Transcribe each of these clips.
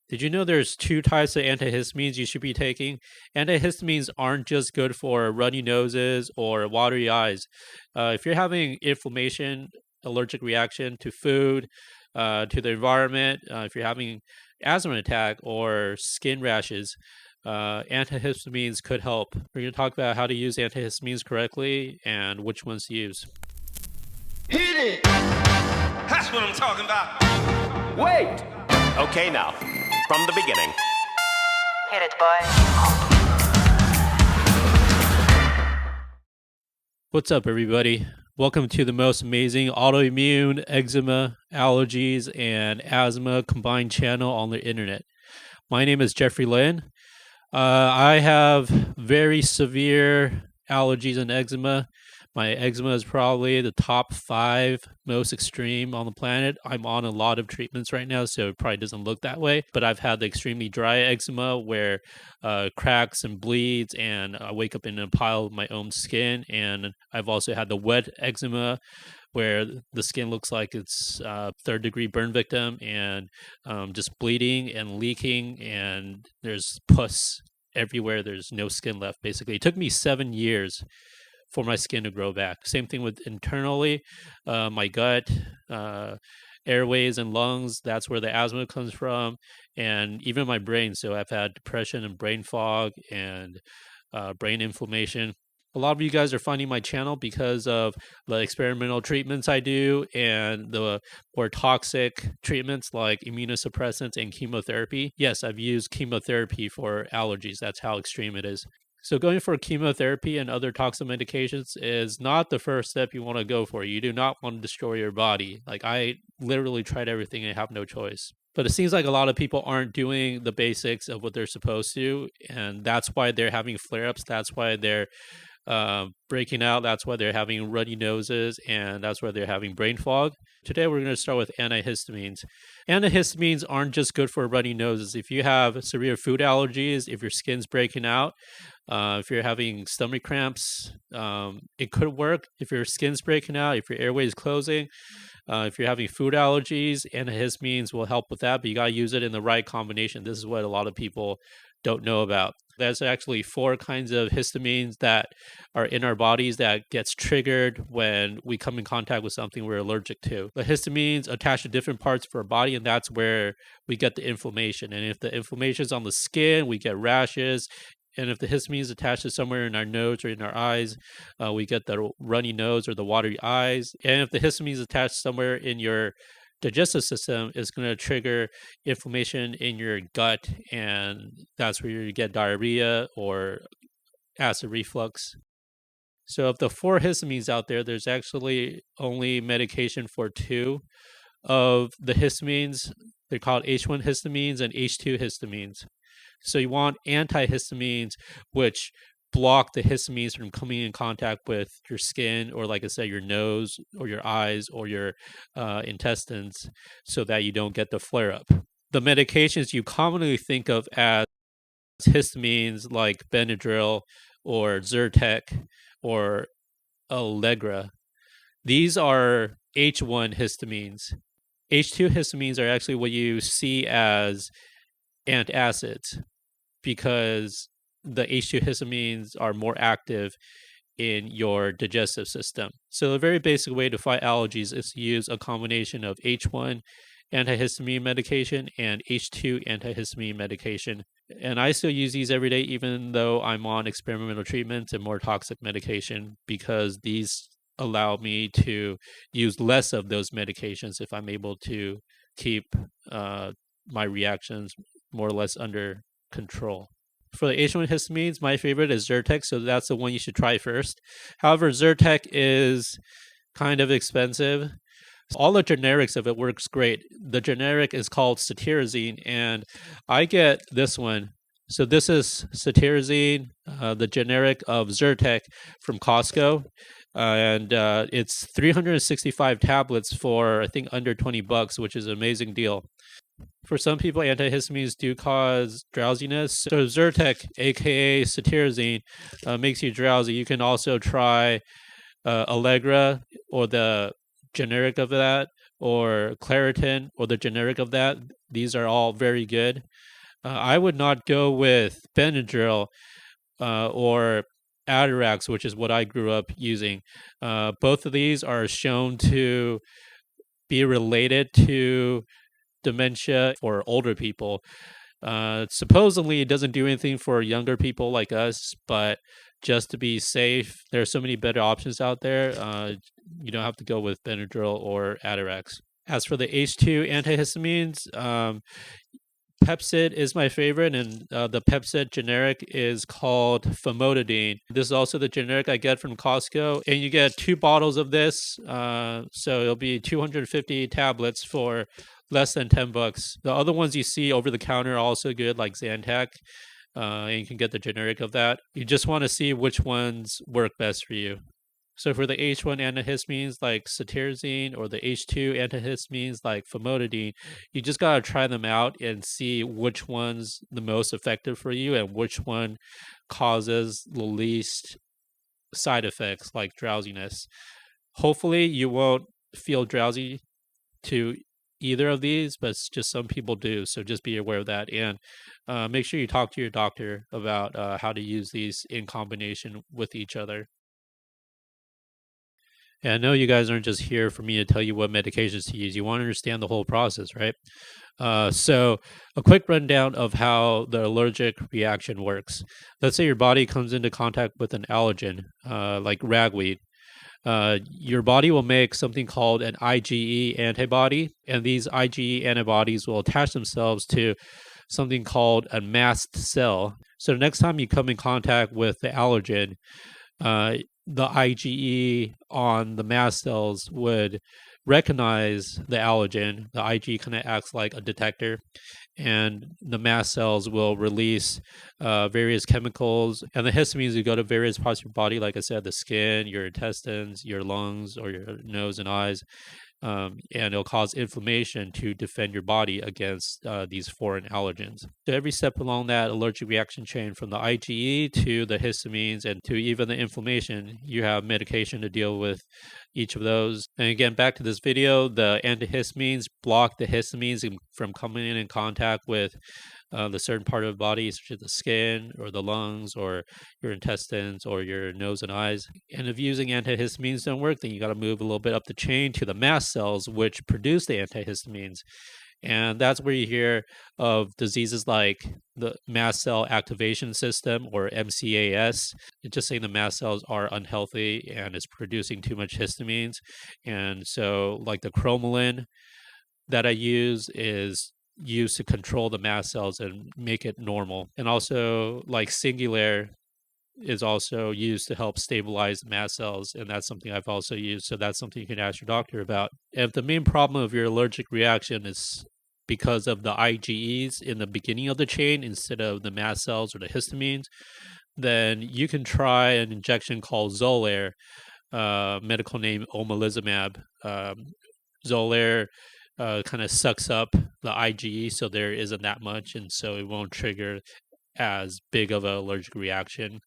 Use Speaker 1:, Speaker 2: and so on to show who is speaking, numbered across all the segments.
Speaker 1: Did you know there's two types of antihistamines you should be taking? Antihistamines aren't just good for runny noses or watery eyes. If you're having inflammation, allergic reaction to food, to the environment, if you're having asthma attack or skin rashes, antihistamines could help. We're going to talk about how to use antihistamines correctly and which ones to use.
Speaker 2: Hit it! That's what I'm talking about. Wait!
Speaker 3: Okay, now, from the beginning.
Speaker 4: Hit it, boy.
Speaker 1: What's up, everybody? Welcome to the most amazing autoimmune, eczema, allergies, and asthma combined channel on the internet. My name is Jeffrey Lin. I have very severe allergies and eczema. My eczema is probably the top 5 most extreme on the planet. I'm on a lot of treatments right now, so it probably doesn't look that way. But I've had the extremely dry eczema where cracks and bleeds, and I wake up in a pile of my own skin. And I've also had the wet eczema where the skin looks like it's third-degree burn victim and just bleeding and leaking, and there's pus everywhere. There's no skin left, basically. It took me 7 years for my skin to grow back. Same thing with internally, my gut, airways and lungs. That's where the asthma comes from, and even my brain. So I've had depression and brain fog and brain inflammation. A lot of you guys are finding my channel because of the experimental treatments I do and the more toxic treatments like immunosuppressants and chemotherapy. Yes, I've used chemotherapy for allergies. That's how extreme it is. So going for chemotherapy and other toxic medications is not the first step you want to go for. You do not want to destroy your body. Like, I literally tried everything and have no choice. But it seems like a lot of people aren't doing the basics of what they're supposed to, and that's why they're having flare-ups. That's why they're breaking out. That's why they're having runny noses, and that's why they're having brain fog. Today, we're going to start with antihistamines. Antihistamines aren't just good for runny noses. If you have severe food allergies, if your skin's breaking out, if you're having stomach cramps, it could work. If your skin's breaking out, if your airway is closing, if you're having food allergies, antihistamines will help with that, but you got to use it in the right combination. This is what a lot of people don't know about. There's actually 4 kinds of histamines that are in our bodies that gets triggered when we come in contact with something we're allergic to. The histamines attach to different parts of our body, and that's where we get the inflammation. And if the inflammation is on the skin, we get rashes. And if the histamine is attached to somewhere in our nose or in our eyes, we get the runny nose or the watery eyes. And if the histamine is attached somewhere in your digestive system, it's going to trigger inflammation in your gut, and that's where you get diarrhea or acid reflux. So of the 4 histamines out there, there's actually only medication for 2 of the histamines. They're called H1 histamines and H2 histamines. So you want antihistamines, which block the histamines from coming in contact with your skin, or like I said, your nose or your eyes or your intestines, so that you don't get the flare-up. The medications you commonly think of as histamines, like Benadryl or Zyrtec or Allegra, these are H1 histamines. H2 histamines are actually what you see as antacids, because the H2 histamines are more active in your digestive system. So the very basic way to fight allergies is to use a combination of H1 antihistamine medication and H2 antihistamine medication. And I still use these every day, even though I'm on experimental treatments and more toxic medication, because these allow me to use less of those medications if I'm able to keep my reactions more or less under control. For the H1 histamines, my favorite is Zyrtec, so that's the one you should try first. However, Zyrtec is kind of expensive. All the generics of it works great. The generic is called cetirizine, and I get this one. So this is cetirizine, the generic of Zyrtec from Costco, and it's 365 tablets for, I think, under $20, which is an amazing deal. For some people, antihistamines do cause drowsiness. So Zyrtec, aka cetirizine, makes you drowsy. You can also try Allegra, or the generic of that, or Claritin, or the generic of that. These are all very good. I would not go with Benadryl or Atarax, which is what I grew up using. Both of these are shown to be related to dementia for older people. Supposedly, it doesn't do anything for younger people like us, but just to be safe, there are so many better options out there. You don't have to go with Benadryl or Atarax. As for the H2 antihistamines, Pepsid is my favorite, and the Pepsid generic is called famotidine. This is also the generic I get from Costco, and you get 2 bottles of this, so it'll be 250 tablets for less than $10. The other ones you see over the counter are also good, like Zyrtec, and you can get the generic of that. You just want to see which ones work best for you. So for the H1 antihistamines like cetirizine or the H2 antihistamines like famotidine, you just gotta try them out and see which one's the most effective for you and which one causes the least side effects like drowsiness. Hopefully you won't feel drowsy to either of these, but just some people do. So just be aware of that, and make sure you talk to your doctor about how to use these in combination with each other. And I know you guys aren't just here for me to tell you what medications to use. You want to understand the whole process, right? So, a quick rundown of how the allergic reaction works. Let's say your body comes into contact with an allergen, like ragweed. Your body will make something called an IgE antibody, and these IgE antibodies will attach themselves to something called a mast cell. So, the next time you come in contact with the allergen, the IgE on the mast cells would recognize the allergen. The IgE kind of acts like a detector, and the mast cells will release various chemicals. And the histamines will go to various parts of your body, like I said, the skin, your intestines, your lungs, or your nose and eyes. And it'll cause inflammation to defend your body against these foreign allergens. So every step along that allergic reaction chain, from the IgE to the histamines and to even the inflammation, you have medication to deal with each of those. And again, back to this video, the antihistamines block the histamines from coming in contact with the certain part of the body, such as the skin or the lungs or your intestines or your nose and eyes. And if using antihistamines don't work, then you got to move a little bit up the chain to the mast cells, which produce the antihistamines. And that's where you hear of diseases like the mast cell activation system, or MCAS. It's just saying the mast cells are unhealthy and it's producing too much histamines. And so, like the cromolyn that I use is used to control the mast cells and make it normal. And also, like Singulair is also used to help stabilize the mast cells, and that's something I've also used. So that's something you can ask your doctor about. If the main problem of your allergic reaction is because of the IgEs in the beginning of the chain instead of the mast cells or the histamines, then you can try an injection called Xolair, medical name omalizumab. Xolair kind of sucks up the IgE, so there isn't that much, and so it won't trigger as big of an allergic reaction.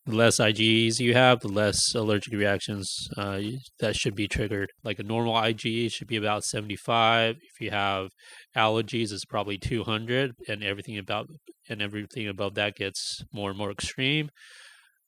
Speaker 1: The less IgEs you have, the less allergic reactions that should be triggered. Like a normal IgE should be about 75. If you have allergies, it's probably 200, and everything above that gets more and more extreme.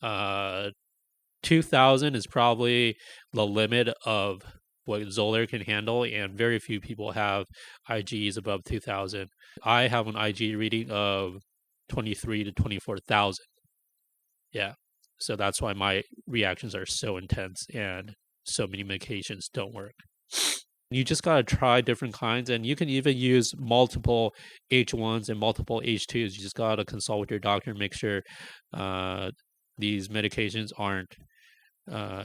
Speaker 1: 2,000 is probably the limit of what Xolair can handle, and very few people have IgEs above 2,000. I have an IgE reading of 23 to 24,000. Yeah, so that's why my reactions are so intense and so many medications don't work. You just got to try different kinds, and you can even use multiple H1s and multiple H2s. You just got to consult with your doctor and make sure these medications aren't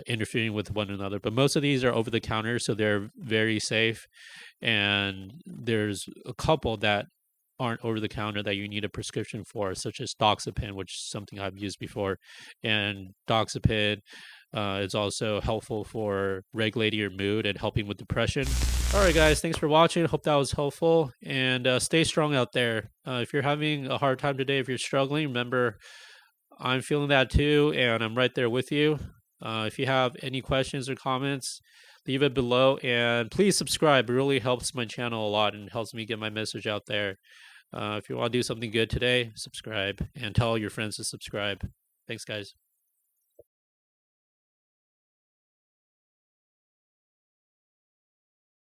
Speaker 1: interfering with one another. But most of these are over the counter, so they're very safe. And there's a couple that aren't over the counter that you need a prescription for, such as doxepin, which is something I've used before. And doxepin is also helpful for regulating your mood and helping with depression. All right, guys, thanks for watching. Hope that was helpful, and stay strong out there. If you're having a hard time today, if you're struggling, remember, I'm feeling that too, and I'm right there with you. If you have any questions or comments, leave it below, and please subscribe. It really helps my channel a lot and helps me get my message out there. If you want to do something good today, subscribe and tell your friends to subscribe. Thanks, guys.